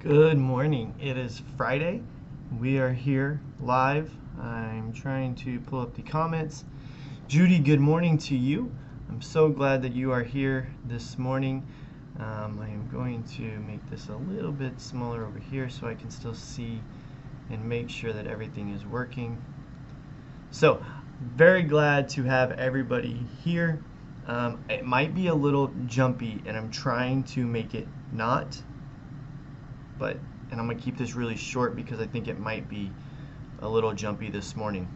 Good morning. It is Friday. We are here live. I'm trying to pull up the comments. Judy, good morning to you. I'm so glad that you are here this morning. I am going to make this a little bit smaller over here so I can still see and make sure that everything is working. So, very glad to have everybody here. It might be a little jumpy, and I'm trying to make it not. And I'm going to keep this really short because I think it might be a little jumpy this morning.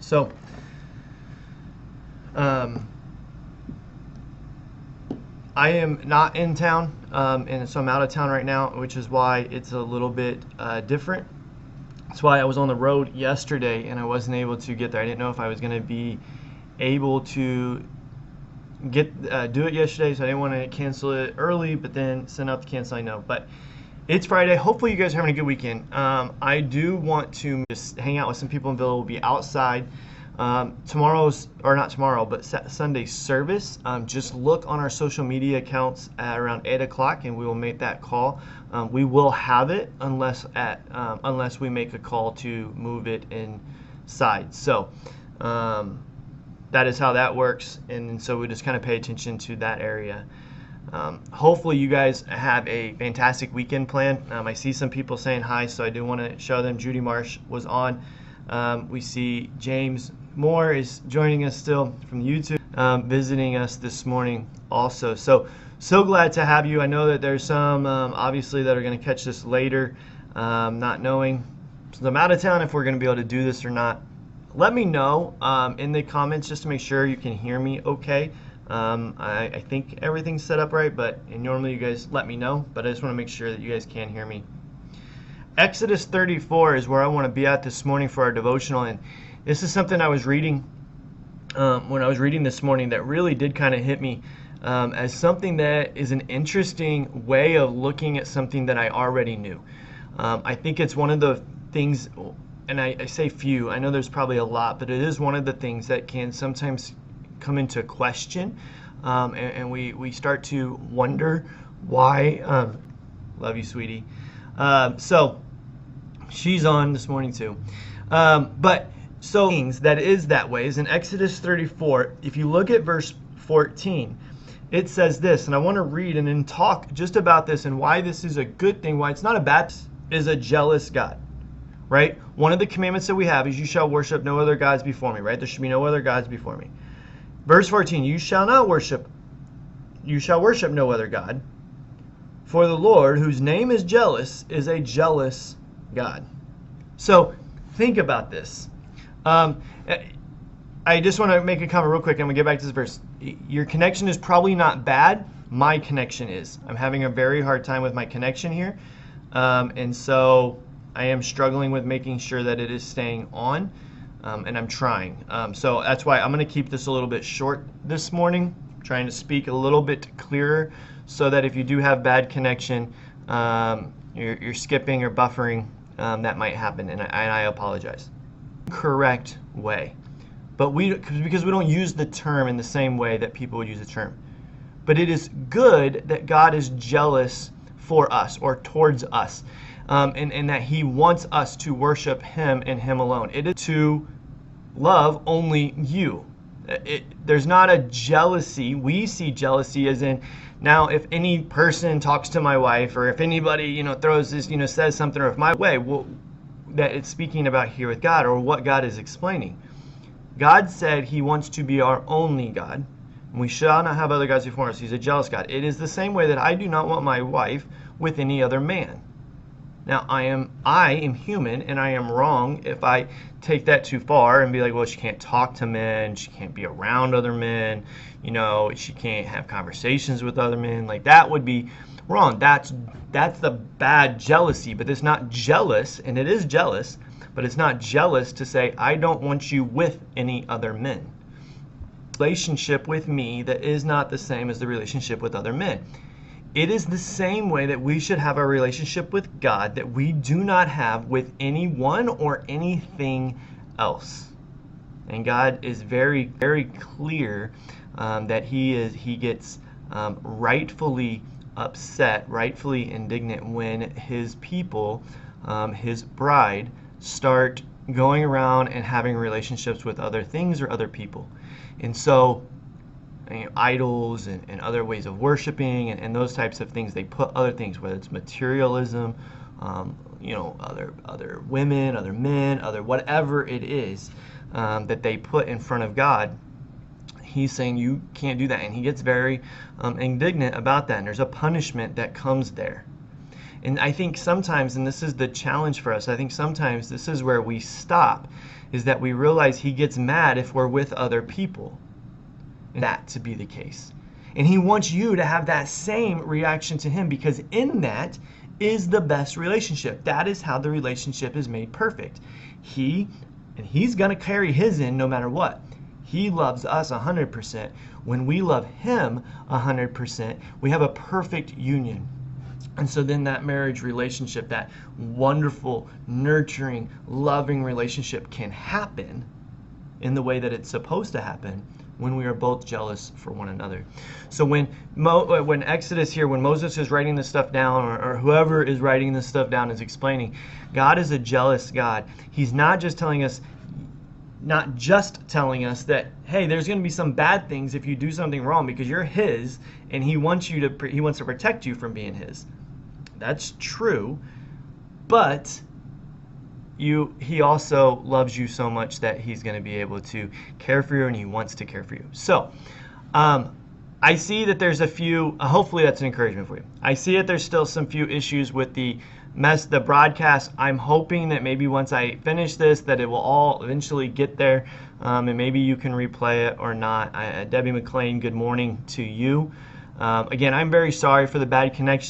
So, I am not in town, and so I'm out of town right now, which is why it's a little bit different. That's why I was on the road yesterday and I wasn't able to get there. I didn't know if I was going to be able to do it yesterday, so I didn't want to cancel it early, but then send out the cancel. I know, but it's Friday. Hopefully you guys are having a good weekend. I do want to just hang out with some people in Villa. We'll be outside tomorrow's, or not tomorrow, but Sunday service. Just look on our social media accounts at around 8 o'clock and we will make that call. We will have it unless we make a call to move it inside. So that is how that works, and so we just kind of pay attention to that area. Hopefully you guys have a fantastic weekend plan. I see some people saying hi, so I do want to show them. Judy Marsh was on. We see James Moore is joining us still from YouTube, visiting us this morning also. So glad to have you. I know that there's some obviously that are going to catch this later, not knowing. So I'm out of town if we're going to be able to do this or not. Let me know in the comments just to make sure you can hear me okay. I think everything's set up right, and normally you guys let me know, but I just want to make sure that you guys can hear me. Exodus 34 is where I want to be at this morning for our devotional, and this is something I was reading when I was reading this morning that really did kind of hit me as something that is an interesting way of looking at something that I already knew. I think it's one of the things, and I say few, I know there's probably a lot, but it is one of the things that can sometimes come into question, and we start to wonder why. Love you, sweetie. So she's on this morning too. But so things that is that way is in Exodus 34. If you look at verse 14, it says this, and I want to read and then talk just about this and why this is a good thing, why it's not a bad, is a jealous God. Right? One of the commandments that we have is you shall worship no other gods before me, right? There should be no other gods before me. Verse 14, you shall worship no other God, for the Lord, whose name is jealous, is a jealous God. So think about this. I just want to make a comment real quick. I'm going to get back to this verse. Your connection is probably not bad. My connection is. I'm having a very hard time with my connection here. And so I am struggling with making sure that it is staying on, and I'm trying. So that's why I'm going to keep this a little bit short this morning, trying to speak a little bit clearer so that if you do have bad connection, you're skipping or buffering, that might happen, and I apologize. Correct way. But because we don't use the term in the same way that people would use the term. But it is good that God is jealous for us or towards us. And that he wants us to worship him and him alone. It is to love only you. There's not a jealousy. We see jealousy as in, now if any person talks to my wife, or if anybody throws this, says something, or if my way, that it's speaking about here with God, or what God is explaining. God said he wants to be our only God, and we shall not have other gods before us. He's a jealous God. It is the same way that I do not want my wife with any other man. Now, I am human, and I am wrong if I take that too far and be like, well, she can't talk to men, she can't be around other men, she can't have conversations with other men. Like, that would be wrong. That's the bad jealousy, but it's not jealous, and it is jealous, but it's not jealous to say, I don't want you with any other men. Relationship with me that is not the same as the relationship with other men. It is the same way that we should have a relationship with God that we do not have with anyone or anything else. And God is very, very clear that he gets rightfully upset, rightfully indignant, when his people, his bride, start going around and having relationships with other things or other people. And so, idols and other ways of worshiping and those types of things, they put other things, whether it's materialism, other women, other men, other whatever it is, that they put in front of God. He's saying you can't do that, and he gets very indignant about that, and there's a punishment that comes there. And I think sometimes, and this is the challenge for us, I think sometimes this is where we stop, is that we realize he gets mad if we're with other people. And that to be the case. And he wants you to have that same reaction to him, because in that is the best relationship. That is how the relationship is made perfect. He's going to carry his in no matter what. He loves us 100%. When we love him 100%, we have a perfect union. And so then that marriage relationship, that wonderful, nurturing, loving relationship can happen in the way that it's supposed to happen, when we are both jealous for one another. So when Exodus here, when Moses is writing this stuff down, or whoever is writing this stuff down is explaining, God is a jealous God. He's not just telling us that, hey, there's going to be some bad things if you do something wrong, because you're his, and he wants to protect you from being his. That's true, but he also loves you so much that he's going to be able to care for you, and he wants to care for you. So I see that there's a few, hopefully that's an encouragement for you. I see that there's still some few issues with the broadcast. I'm hoping that maybe once I finish this, that it will all eventually get there, and maybe you can replay it or not. Debbie McLean, good morning to you. Again, I'm very sorry for the bad connection.